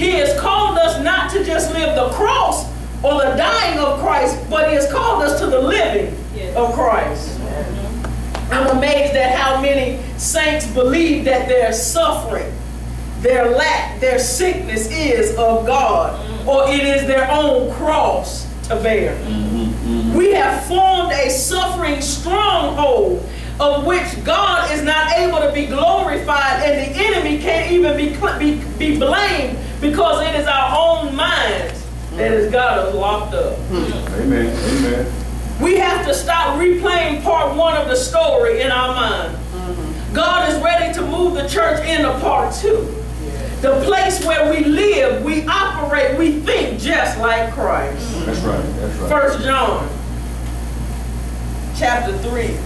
He has called us not to just live the cross or the dying of Christ, but he has called us to the living of Christ. I'm amazed at how many saints believe that their suffering, their lack, their sickness is of God, or it is their own cross to bear. We have formed a suffering stronghold of which God is not able to be glorified, and the enemy can't even be blamed, because it is our own minds that has got us locked up. Amen. Amen. We have to stop replaying part one of the story in our mind. God is ready to move the church into part two. The place where we live, we operate, we think just like Christ. That's right. That's right. 1 John chapter 3,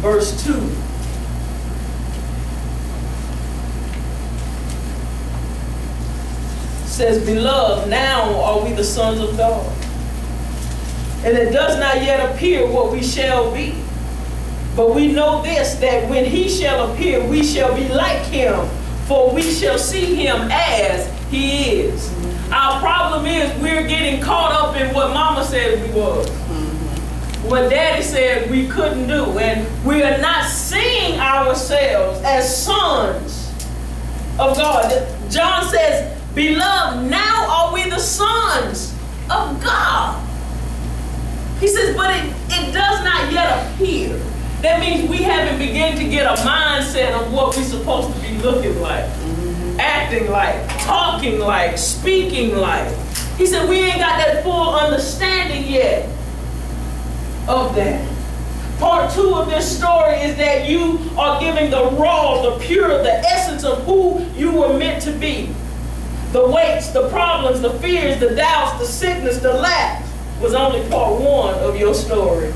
verse 2. Says, beloved, now are we the sons of God. And it does not yet appear what we shall be. But we know this, that when he shall appear, we shall be like him, for we shall see him as he is. Our problem is we're getting caught up in what mama said we was. What daddy said we couldn't do. And we are not seeing ourselves as sons of God. John says, beloved, now are we the sons of God. He says, but it does not yet appear. That means we haven't begun to get a mindset of what we're supposed to be looking like, acting like, talking like, speaking like. He said we ain't got that full understanding yet of that. Part two of this story is that you are giving the raw, the pure, the essence of who you were meant to be. The weights, the problems, the fears, the doubts, the sickness, the lack was only part one of your story.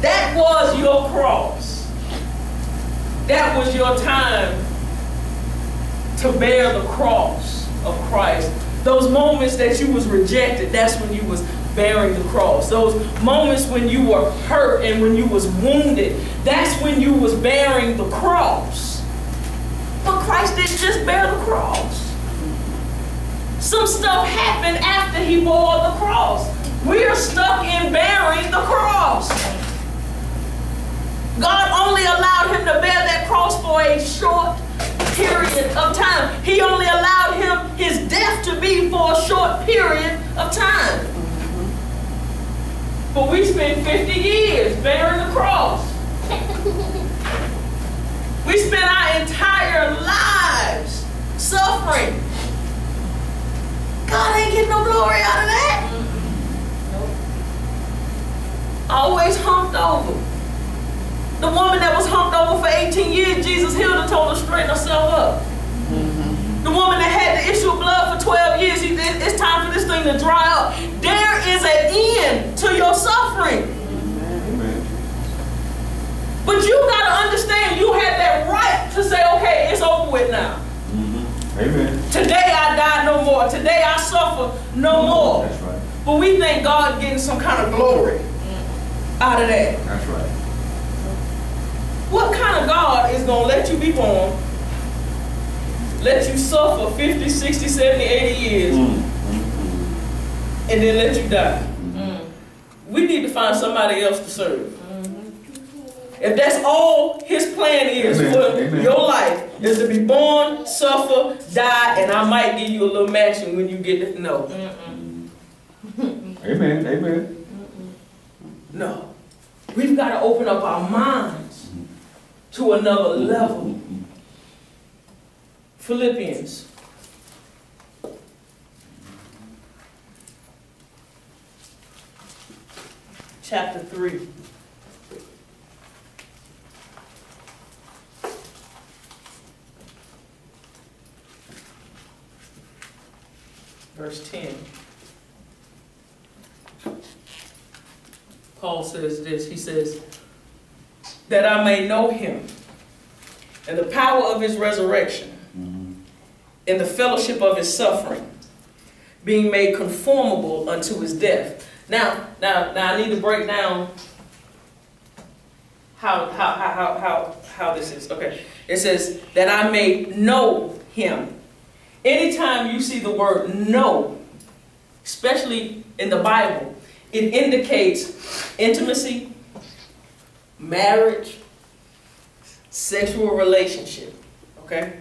That was your cross. That was your time to bear the cross of Christ. Those moments that you was rejected, that's when you was bearing the cross. Those moments when you were hurt and when you was wounded, that's when you was bearing the cross. But Christ didn't just bear the cross. Some stuff happened after he bore the cross. We are stuck in bearing the cross. God only allowed him to bear that cross for a short period of time. He only allowed him his death to be for a short period of time. But we spent 50 years bearing the cross. We spent our entire lives suffering. God ain't getting no glory out of that. Always humped over. The woman that was humped over for 18 years, Jesus healed her, told her to straighten herself up. The woman that had the issue of blood for 12 years, it's time for this thing to dry up. There is an end to your suffering. But you got to understand you have that right to say, okay, it's over with now. Amen. Today I die no more. Today I suffer no more. That's right. But we think God getting some kind of glory out of that. That's right. What kind of God is going to let you be born, let you suffer 50, 60, 70, 80 years, and then let you die? We need to find somebody else to serve. If that's all his plan is for your life, is to be born, suffer, die, and I might give you a little matching when you get to know. Amen. Amen. No. We've got to open up our minds to another level. Philippians chapter 3. Verse 10. Paul says this. He says, that I may know him and the power of his resurrection and the fellowship of his suffering, being made conformable unto his death. Now I need to break down how this is. Okay. It says that I may know him Anytime you see the word no, especially in the Bible, it indicates intimacy, marriage, sexual relationship. Okay?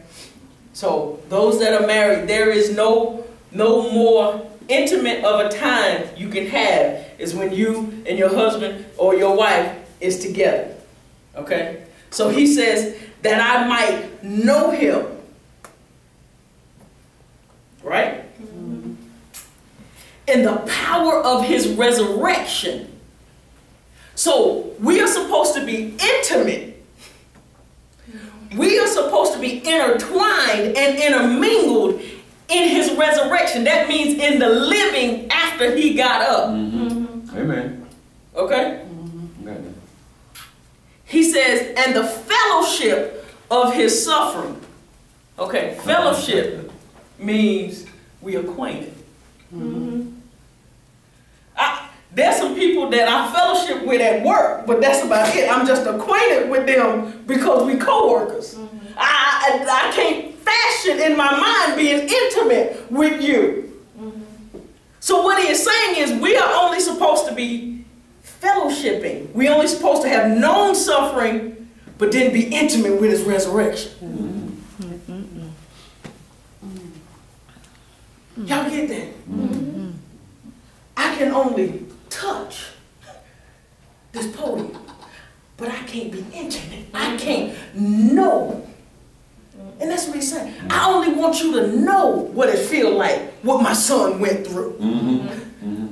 So those that are married, there is no more intimate of a time you can have is when you and your husband or your wife is together. Okay? So he says that I might know him. Right? Mm-hmm. In the power of his resurrection. So we are supposed to be intimate. We are supposed to be intertwined and intermingled in his resurrection. That means in the living after he got up. Mm-hmm. Amen. Okay? Mm-hmm. He says, and the fellowship of his suffering. Okay, fellowship means we acquainted. Mm-hmm. There's some people that I fellowship with at work, but that's about it. I'm just acquainted with them because we co-workers. Mm-hmm. I can't fashion in my mind being intimate with you. Mm-hmm. So what he is saying is we are only supposed to be fellowshipping. We're only supposed to have known suffering, but then be intimate with his resurrection. Mm-hmm. Mm-hmm. Y'all get that? Mm-hmm. I can only touch this podium, but I can't be intimate. I can't know. And that's what he's saying. I only want you to know what it feels like, what my son went through. Mm-hmm. Mm-hmm.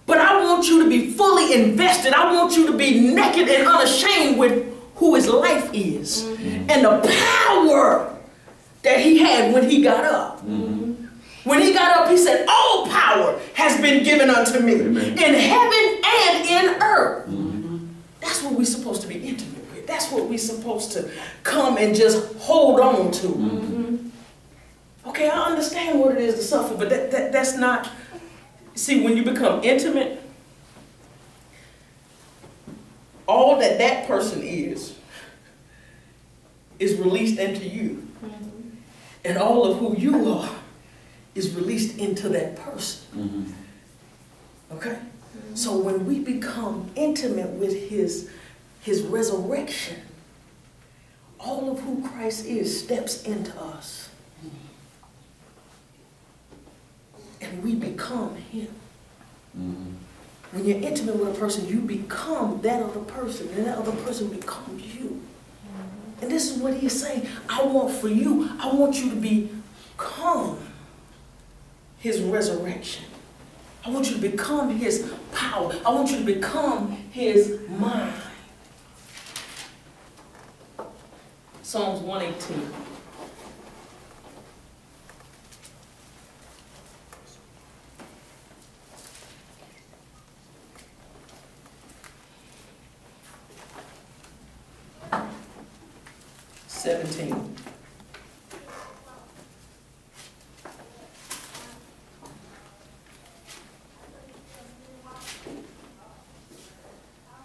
But I want you to be fully invested. I want you to be naked and unashamed with who his life is. Mm-hmm. And the power that he had when he got up. Mm-hmm. When he got up, he said, all power has been given unto me. Amen. In heaven and in earth. Mm-hmm. That's what we're supposed to be intimate with. That's what we're supposed to come and just hold on to. Mm-hmm. Okay, I understand what it is to suffer, but that's not... See, when you become intimate, all that person is released into you. Mm-hmm. And all of who you are is released into that person. Mm-hmm. Okay? Mm-hmm. So when we become intimate with his resurrection, all of who Christ is steps into us. And we become him. Mm-hmm. When you're intimate with a person, you become that other person, and that other person becomes you. Mm-hmm. And this is what he's saying. I want for you, I want you to become his resurrection. I want you to become his power. I want you to become his mind. Psalms 118.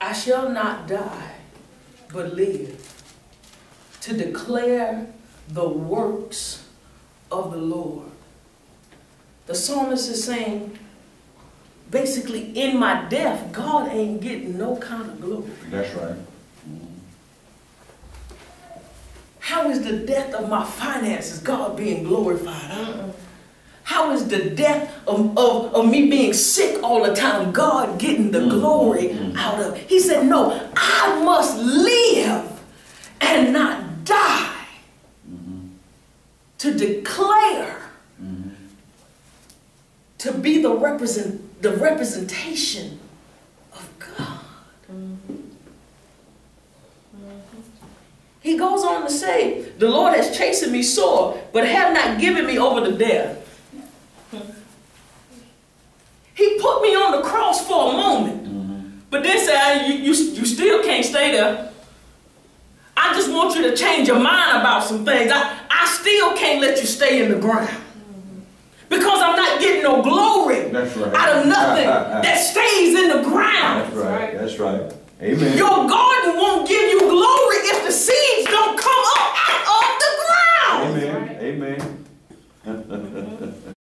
I shall not die, but live, to declare the works of the Lord. The psalmist is saying, basically, in my death, God ain't getting no kind of glory. That's right. How is the death of my finances God being glorified? How is the death of me being sick all the time God getting the glory out of it? He said, no, I must live and not die to declare, to be the representation of God. He goes on to say, the Lord has chastened me sore, but have not given me over to death. He put me on the cross for a moment, but then said, you still can't stay there. I just want you to change your mind about some things. I still can't let you stay in the ground. Because I'm not getting no glory out of nothing that stays in the ground. That's right. That's right. Amen. Your garden won't give you glory if the seeds don't come up out of the ground. Amen. Amen.